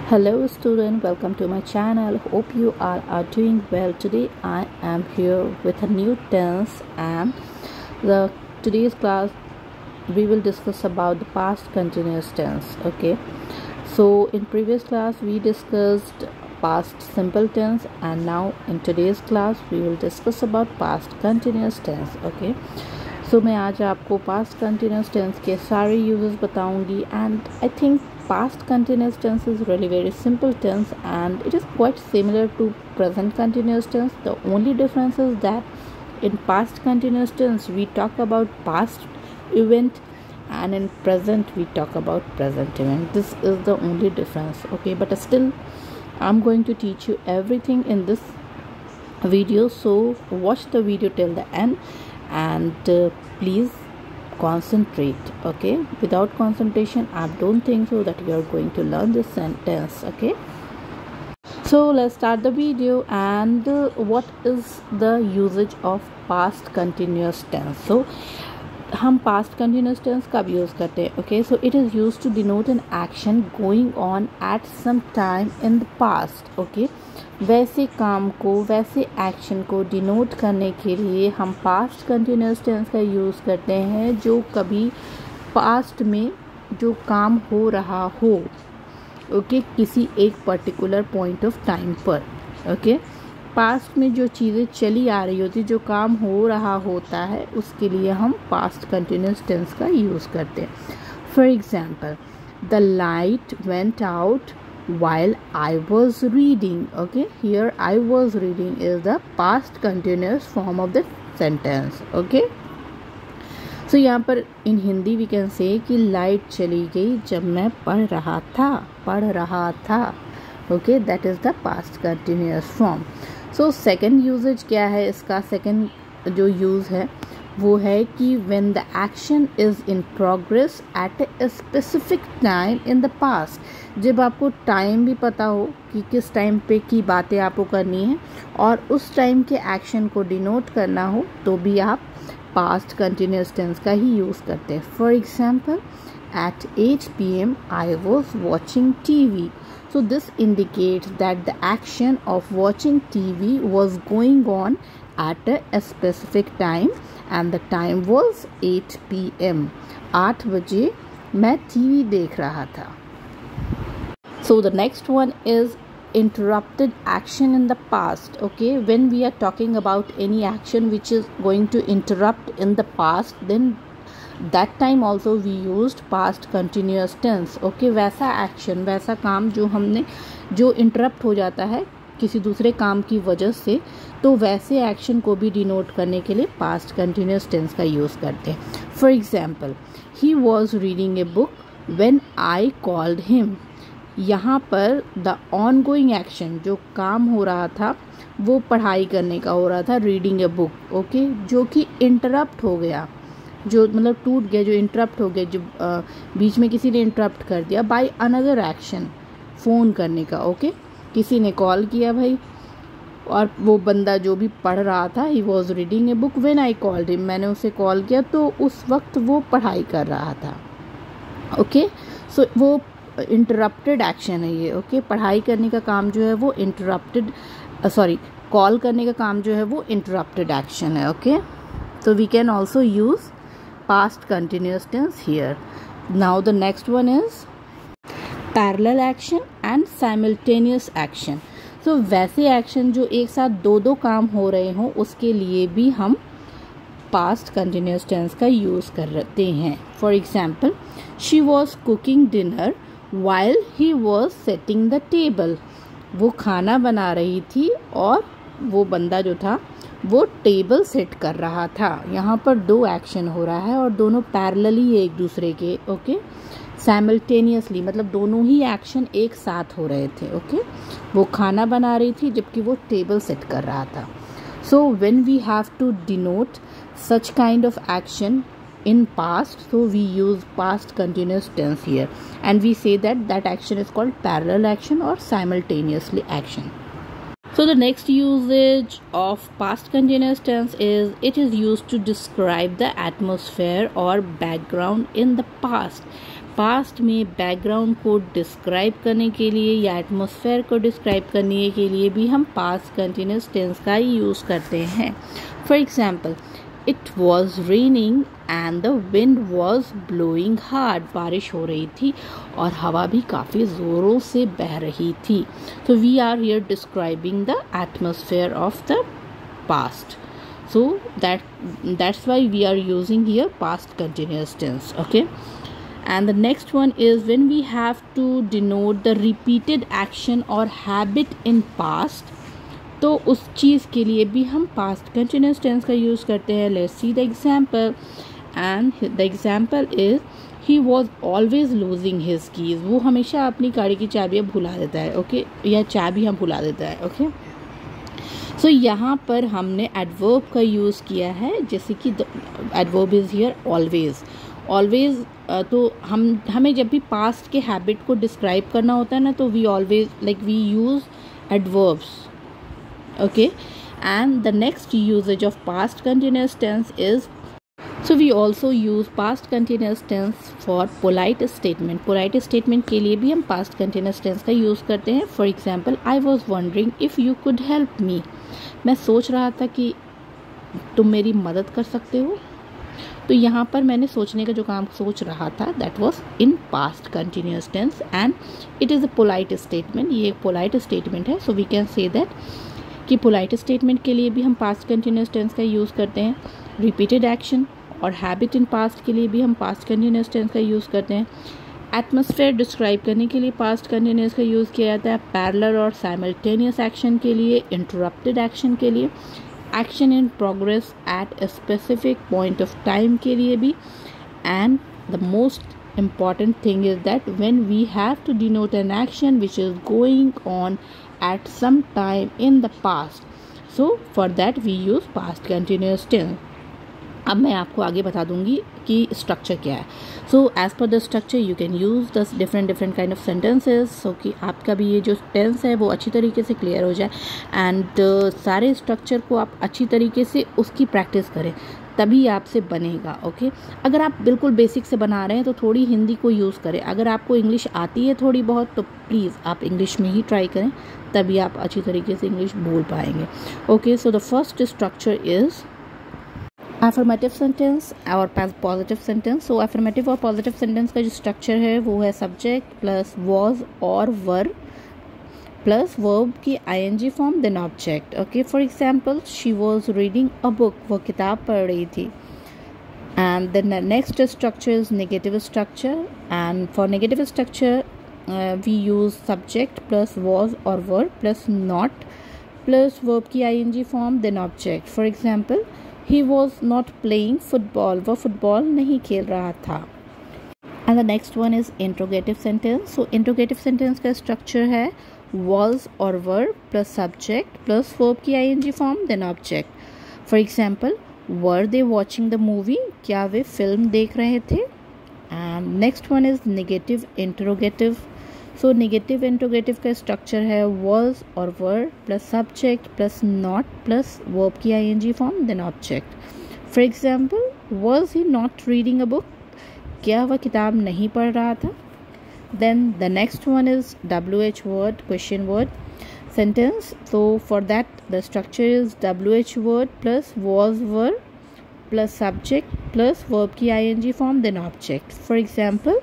Hello student, welcome to my channel. Hope you all are doing well. Today I am here with a new tense, and the today's class we will discuss about the past continuous tense. Okay, so in previous class we discussed past simple tense, and now in today's class we will discuss about past continuous tense. Okay, so मैं आज आपको past continuous tense के सारे uses बताऊंगी, and I think past continuous tense is really very simple tense and it is quite similar to present continuous tense. The only difference is that in past continuous tense we talk about past event, and in present we talk about present event. This is the only difference. Okay, but still I'm going to teach you everything in this video, so watch the video till the end, and please concentrate. Okay, without concentration I don't think so that you are going to learn this sentence. Okay, so let's start the video. And what is the usage of past continuous tense? So हम past continuous tense कब use करते हैं? Okay, so it is used to denote an action going on at some time in the past. Okay, वैसे काम को, वैसे action को denote करने के लिए हम पास्ट कंटिन्यूस टेंस का यूज़ करते हैं जो कभी पास्ट में जो काम हो रहा हो, ओके, किसी एक पर्टिकुलर पॉइंट ऑफ टाइम पर। ओके, पास्ट में जो चीज़ें चली आ रही होती, जो काम हो रहा होता है, उसके लिए हम पास्ट कंटिन्यूस टेंस का यूज़ करते हैं। For example, the light went out while I was reading. Okay, here I was reading is the past continuous form of the sentence. Okay, so यहाँ पर in Hindi we can say कि light चली गई जब मैं पढ़ रहा था। Okay, that is the past continuous form. So second usage क्या है इसका? second जो use है वो है कि when the action is in progress at a specific time in the past. जब आपको टाइम भी पता हो कि किस टाइम पे की बातें आपको करनी है और उस टाइम के एक्शन को डिनोट करना हो, तो भी आप पास्ट कंटिन्यूस टेंस का ही यूज़ करते हैं। For example, at 8 p.m. I was watching TV. So this indicates that the action of watching TV was going on at a specific time, and the time was 8 p.m. 8 बजे मैं TV देख रहा था। So the next one is interrupted action in the past. Okay, when we are talking about any action which is going to interrupt in the past, then that time also we used past continuous tense. Okay, वैसा action, वैसा काम जो interrupt हो जाता है किसी दूसरे काम की वजह से, तो वैसे एक्शन को भी डिनोट करने के लिए पास्ट कंटिन्यूस टेंस का यूज़ करते हैं। For example, he was reading a book when I called him. यहाँ पर द ऑन गोइंग एक्शन, जो काम हो रहा था वो पढ़ाई करने का हो रहा था, रीडिंग ए बुक। ओके, जो कि इंटरप्ट हो गया, जो मतलब टूट गया, जो इंटरप्ट हो गया, जो बीच में किसी ने इंटरप्ट कर दिया बाय अनदर एक्शन, फ़ोन करने का। ओके, किसी ने कॉल किया भाई, और वो बंदा जो भी पढ़ रहा था, he was reading a book when I called him, मैंने उसे कॉल किया तो उस वक्त वो पढ़ाई कर रहा था। ओके, सो वो इंटरप्टेड एक्शन है ये। ओके, पढ़ाई करने का काम जो है वो इंटरप्टेड, कॉल करने का काम जो है वो इंटरप्टेड एक्शन है। Okay, so we can also use past continuous tense here. Now the next one is parallel action and simultaneous action. So वैसे एक्शन जो एक साथ दो काम हो रहे हों, उसके लिए भी हम past continuous tense का यूज़ करते हैं। For example, she was cooking dinner while he was setting the table. वो खाना बना रही थी और वो बंदा जो था वो टेबल सेट कर रहा था। यहाँ पर दो एक्शन हो रहा है और दोनों पैरेलली एक दूसरे के। ओके, साइमल्टेनियसली मतलब दोनों ही एक्शन एक साथ हो रहे थे। ओके, वो खाना बना रही थी जबकि वो टेबल सेट कर रहा था। So when we have to denote such kind of action in past, so we use past continuous tense here, and we say that action is called parallel action or simultaneously action. So the next usage of past continuous tense is it is used to describe the atmosphere or background in the past. Past में background को describe करने के लिए या atmosphere को describe करने के लिए भी हम पास्ट कंटिन्यूस टेंस का ही यूज़ करते हैं. For example, it was raining and the wind was blowing hard. बारिश हो रही थी और हवा भी काफ़ी ज़ोरों से बह रही थी. तो we are here describing the atmosphere of the past. So that's why we are using here past continuous tense. Okay, and the next one is when we have to denote the repeated action or habit in past, तो उस चीज़ के लिए भी हम past continuous tense का use करते हैं. Let's see the example, and the example is he was always losing his keys. वो हमेशा अपनी गाड़ी की चाबियाँ भुला देता है. ओके, या चाबी हम भुला देता है. ओके, सो यहाँ पर हमने एडवर्ब का यूज़ किया है, जैसे कि एडवर्ब इज़ हियर ऑलवेज. तो हमें जब भी पास्ट के हैबिट को डिस्क्राइब करना होता है ना, तो we always we use adverbs. Okay, and the next usage of past continuous tense is, so we also use past continuous tense for polite statement. polite statement के लिए भी हम past continuous tense का यूज़ करते हैं. for example, I was wondering if you could help me. मैं सोच रहा था कि तुम मेरी मदद कर सकते हो. तो यहाँ पर मैंने सोचने का जो काम सोच रहा था, that was in past continuous tense and it is a polite statement. ये एक polite statement है. so we can say that कि polite statement के लिए भी हम past continuous tense का यूज़ करते हैं. repeated action और हैबिट इन पास्ट के लिए भी हम पास्ट कंटिन्यूअस टेंस का यूज़ करते हैं. एटमॉस्फेयर डिस्क्राइब करने के लिए पास्ट कंटिन्यूअस का यूज़ किया जाता है. पैरेलल और साइमल्टेनियस एक्शन के लिए, इंटरप्टेड एक्शन के लिए, action in progress at a specific point of time के लिए भी. And the most important thing is that when we have to denote an action which is going on at some time in the past, so for that we use past continuous tense. अब मैं आपको आगे बता दूंगी कि structure क्या है. So as per the structure you can use the different kind of sentences, so कि आपका भी ये जो टेंस है वो अच्छी तरीके से क्लियर हो जाए. एंड सारे स्ट्रक्चर को आप अच्छी तरीके से उसकी प्रैक्टिस करें, तभी आपसे बनेगा. ओके, अगर आप बिल्कुल बेसिक से बना रहे हैं तो थोड़ी हिंदी को यूज़ करें. अगर आपको इंग्लिश आती है थोड़ी बहुत, तो प्लीज़ आप इंग्लिश में ही ट्राई करें, तभी आप अच्छी तरीके से इंग्लिश बोल पाएंगे. Okay, so the first structure is affirmative sentence और positive sentence. so affirmative और positive sentence का जो structure है वो है subject plus was और were plus verb की ing form then object. okay, for example, she was reading a book. वो किताब पढ़ रही थी. and then the next structure is negative structure, and for negative structure we use subject plus was or were plus not plus verb की ing form then object. for example, he was not playing football. वो football नहीं खेल रहा था. and the next one is interrogative sentence. so interrogative sentence का structure है was और were plus subject plus verb की ing form then object. for example, were they watching the movie? क्या वे फिल्म देख रहे थे? and next one is negative interrogative. so negative interrogative का structure है was और were plus subject plus not plus verb की ing form then object. for example, was he not reading a book? क्या वह किताब नहीं पढ़ रहा था? then the next one is WH word, question word sentence. so for that the structure is WH word plus was were plus subject plus verb की ing form then object. for example,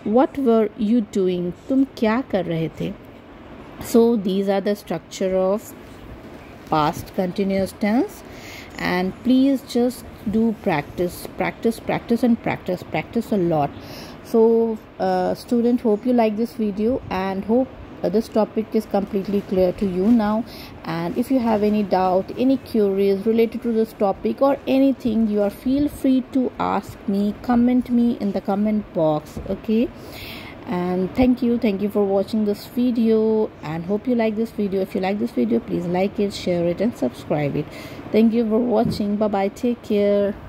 what were you doing? तुम क्या कर रहे थे? so these are the structure of past continuous tense, and please just do practice a lot. so student, hope you like this video and hope this topic is completely clear to you now. and if you have any doubt, any queries related to this topic or anything, you are feel free to ask me, comment me in the comment box. okay, and thank you for watching this video and hope you like this video. if you like this video, please like it, share it and subscribe it. thank you for watching. Bye bye, take care.